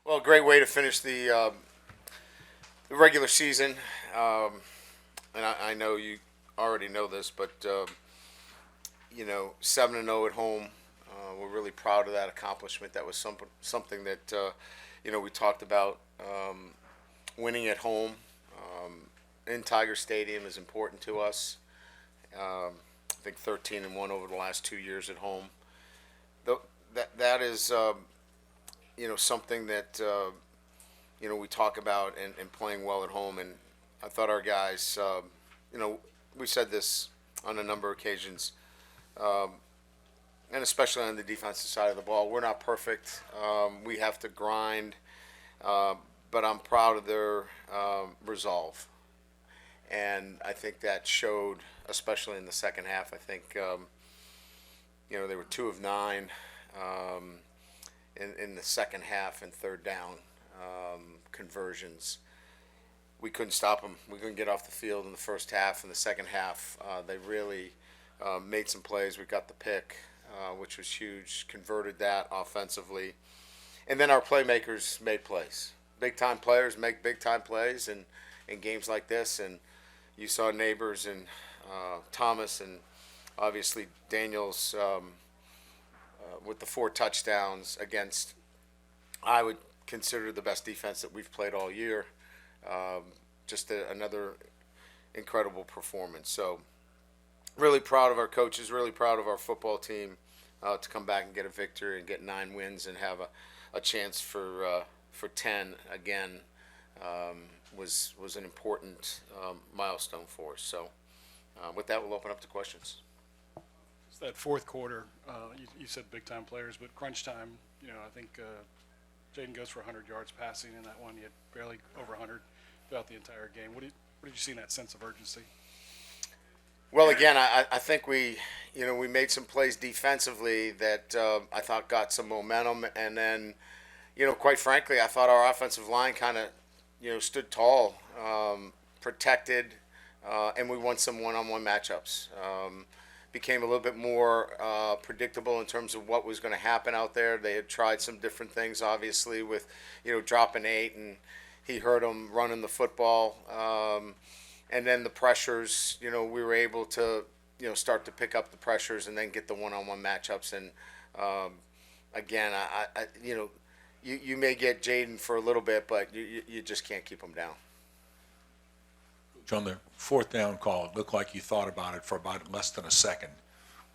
Well, great way to finish the regular season. And I know you already know this, but 7-0 at home. We're really proud of that accomplishment. That was something that we talked about. Winning at home in Tiger Stadium is important to us. I think 13-1 over the last 2 years at home. That is something that we talk about and playing well at home. And I thought our guys, we said this on a number of occasions, and especially on the defensive side of the ball. We're not perfect. We have to grind, but I'm proud of their resolve. And I think that showed, especially in the second half. I think, they were 2 of 9 in the second half and third down conversions. We couldn't stop them. We couldn't get off the field in the first half. In the second half, they really made some plays. We got the pick, which was huge, converted that offensively. And then our playmakers made plays. Big-time players make big-time plays in games like this. And you saw Neighbors and Thomas and obviously Daniels with the 4 touchdowns against, I would consider, the best defense that we've played all year. Just another incredible performance. So really proud of our coaches, really proud of our football team to come back and get a victory and get 9 wins and have a chance for 10 again. Was an important milestone for us. So with that, we'll open up to questions. It's that fourth quarter, you said big-time players, but crunch time, I think Jayden goes for 100 yards passing in that one. He had barely over 100 throughout the entire game. What did you see in that sense of urgency? Well, again, I think we made some plays defensively that I thought got some momentum. And then, quite frankly, I thought our offensive line kind of, stood tall, protected, and we won some one-on-one matchups. Became a little bit more predictable in terms of what was going to happen out there. They had tried some different things, obviously, with, dropping 8, and he hurt them running the football. And then the pressures, we were able to, start to pick up the pressures and then get the one-on-one matchups. And, again, you may get Jayden for a little bit, but you just can't keep him down. On the fourth down call, it looked like you thought about it for about less than a second.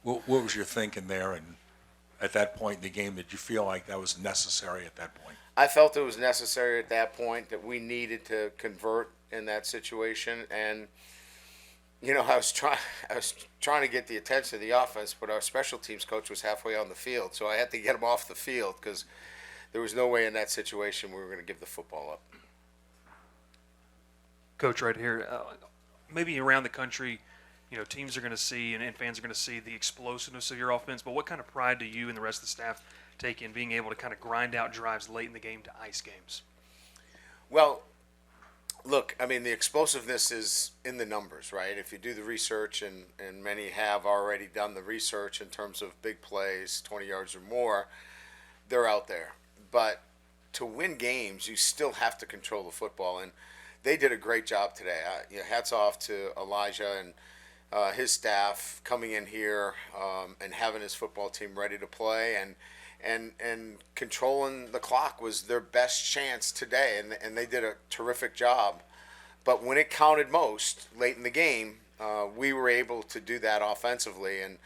What was your thinking there? And at that point in the game, did you feel like that was necessary at that point? I felt it was necessary at that point, that we needed to convert in that situation. And, I was trying to get the attention of the offense, but our special teams coach was halfway on the field. So I had to get him off the field because there was no way in that situation we were going to give the football up. Coach, right here, maybe around the country, teams are going to see and fans are going to see the explosiveness of your offense, but what kind of pride do you and the rest of the staff take in being able to kind of grind out drives late in the game to ice games? Well, look, the explosiveness is in the numbers, right? If you do the research, and many have already done the research in terms of big plays, 20 yards or more, they're out there. But to win games, you still have to control the football, and they did a great job today. Hats off to Elijah and his staff coming in here and having his football team ready to play, and controlling the clock was their best chance today, and they did a terrific job. But when it counted most late in the game, we were able to do that offensively and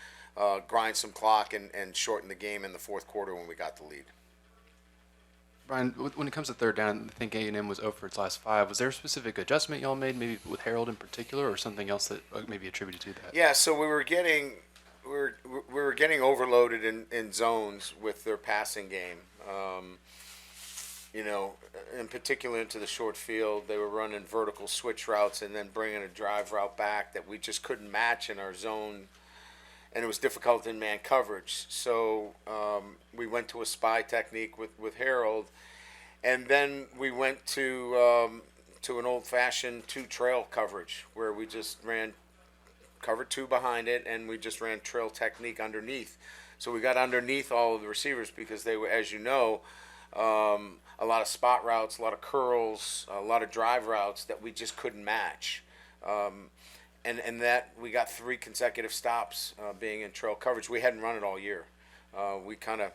grind some clock and shorten the game in the fourth quarter when we got the lead. Brian, when it comes to third down, I think A&M was 0 for its last 5. Was there a specific adjustment y'all made, maybe with Harold in particular, or something else that maybe attributed to that? Yeah, so we were getting overloaded in zones with their passing game. In particular into the short field, they were running vertical switch routes and then bringing a drive route back that we just couldn't match in our zone, and it was difficult in man coverage. So we went to a spy technique with Harold, and then we went to an old-fashioned 2-trail coverage where we just ran cover 2 behind it, and we just ran trail technique underneath. So we got underneath all of the receivers because they were, as you know, a lot of spot routes, a lot of curls, a lot of drive routes that we just couldn't match. And that we got 3 consecutive stops being in trail coverage. We hadn't run it all year. We kind of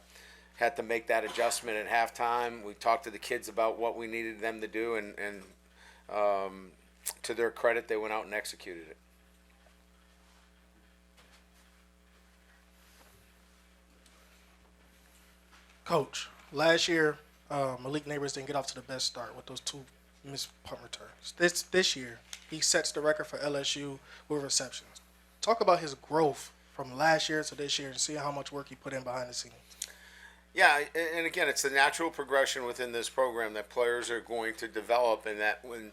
had to make that adjustment at halftime. We talked to the kids about what we needed them to do, and to their credit, they went out and executed it. Coach, last year, Malik Neighbors didn't get off to the best start with those 2 missed punt returns. This year, he sets the record for LSU with receptions. Talk about his growth from last year to this year and see how much work he put in behind the scenes. Yeah, and again, it's the natural progression within this program that players are going to develop, and that when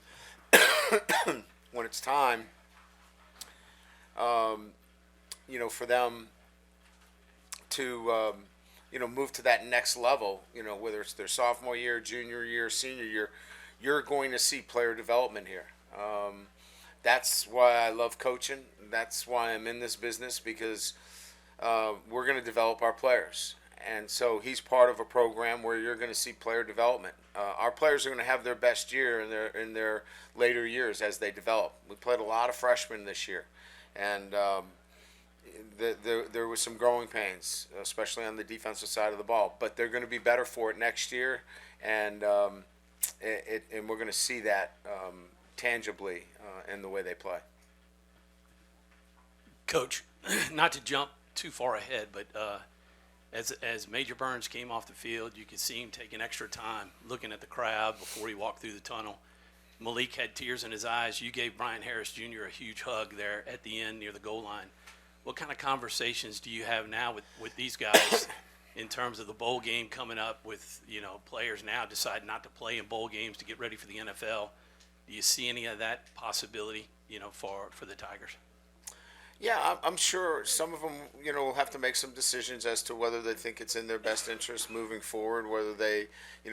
when it's time, for them to move to that next level, whether it's their sophomore year, junior year, senior year, you're going to see player development here. That's why I love coaching. That's why I'm in this business, because we're going to develop our players. And so he's part of a program where you're going to see player development. Our players are going to have their best year in their later years as they develop. We played a lot of freshmen this year, and there was some growing pains, especially on the defensive side of the ball. But they're going to be better for it next year, and we're going to see that tangibly in the way they play. Coach, not to jump too far ahead, but as Major Burns came off the field, you could see him taking extra time looking at the crowd before he walked through the tunnel. Malik had tears in his eyes. You gave Brian Harris Jr. a huge hug there at the end near the goal line. What kind of conversations do you have now with these guys in terms of the bowl game coming up with, players now decide not to play in bowl games to get ready for the NFL? Do you see any of that possibility, for the Tigers? Yeah, I'm sure some of them, will have to make some decisions as to whether they think it's in their best interest moving forward, whether they,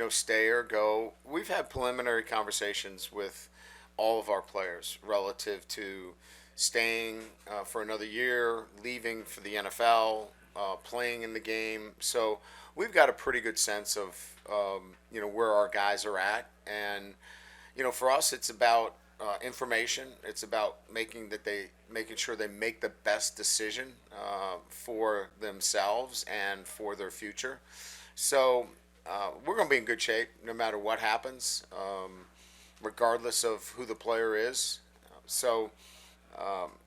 stay or go. We've had preliminary conversations with all of our players relative to staying for another year, leaving for the NFL, playing in the game. So we've got a pretty good sense of, where our guys are at. And, for us, it's about information. It's about making sure they make the best decision for themselves and for their future. So we're going to be in good shape no matter what happens, regardless of who the player is.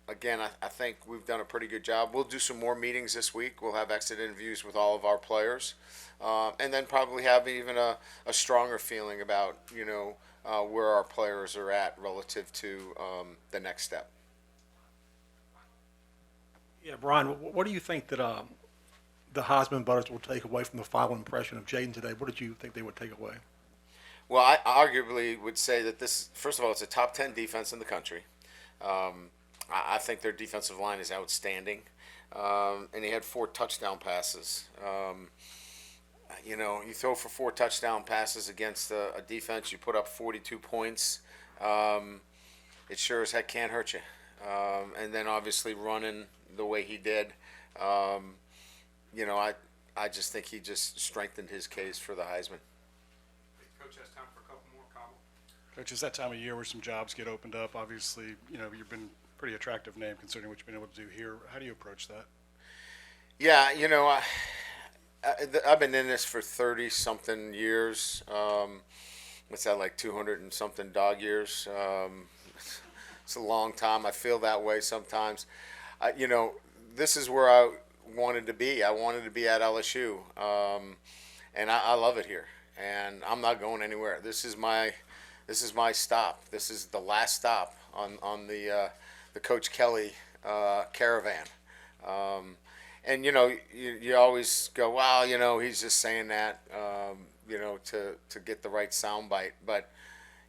Again, I think we've done a pretty good job. We'll do some more meetings this week. We'll have exit interviews with all of our players, and then probably have even a stronger feeling about, where our players are at relative to the next step. Yeah, Brian, what do you think that the Heisman voters will take away from the final impression of Jayden today? What did you think they would take away? Well, I arguably would say that this, first of all, it's a top 10 defense in the country. I think their defensive line is outstanding. And he had 4 touchdown passes. You throw for 4 touchdown passes against a defense, you put up 42 points. It sure as heck can't hurt you. And then obviously running the way he did, I just think he just strengthened his case for the Heisman. Coach has time for a couple more, Cobble. Coach, it's that time of year where some jobs get opened up. Obviously, you've been a pretty attractive name considering what you've been able to do here. How do you approach that? Yeah, I've been in this for 30-something years. What's that, like 200 and something dog years? It's a long time. I feel that way sometimes. This is where I wanted to be. I wanted to be at LSU, and I love it here. And I'm not going anywhere. This is my stop. This is the last stop on the Coach Kelly caravan. And you always go, wow, he's just saying that, to get the right soundbite. But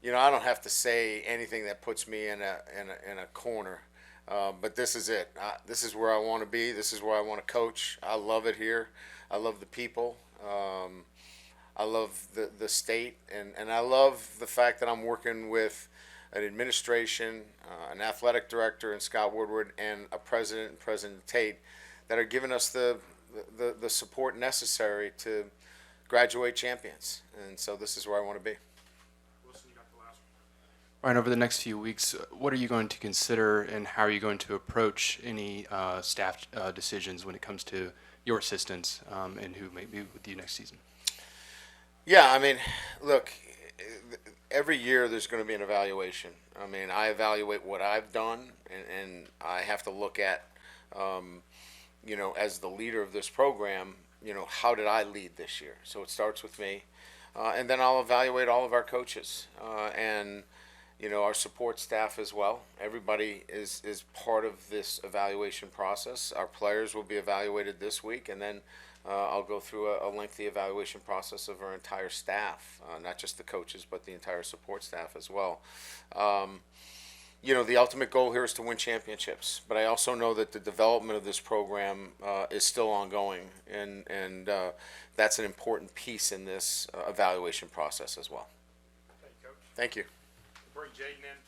I don't have to say anything that puts me in a corner. But this is it. This is where I want to be. This is where I want to coach. I love it here. I love the people. I love the state, and I love the fact that I'm working with an administration, an athletic director, and Scott Woodward, and a president and President Tate, that are giving us the support necessary to graduate champions. And so this is where I want to be. Ryan, over the next few weeks, what are you going to consider, and how are you going to approach any staff decisions when it comes to your assistants and who may be with you next season? Yeah, I mean, look, every year there's going to be an evaluation. I mean, I evaluate what I've done, and I have to look at, as the leader of this program, how did I lead this year? So it starts with me, and then I'll evaluate all of our coaches and our support staff as well. Everybody is part of this evaluation process. Our players will be evaluated this week, and then I'll go through a lengthy evaluation process of our entire staff, not just the coaches, but the entire support staff as well. The ultimate goal here is to win championships, but I also know that the development of this program is still ongoing, and that's an important piece in this evaluation process as well. Thank you, Coach. Thank you. Bring Jayden in.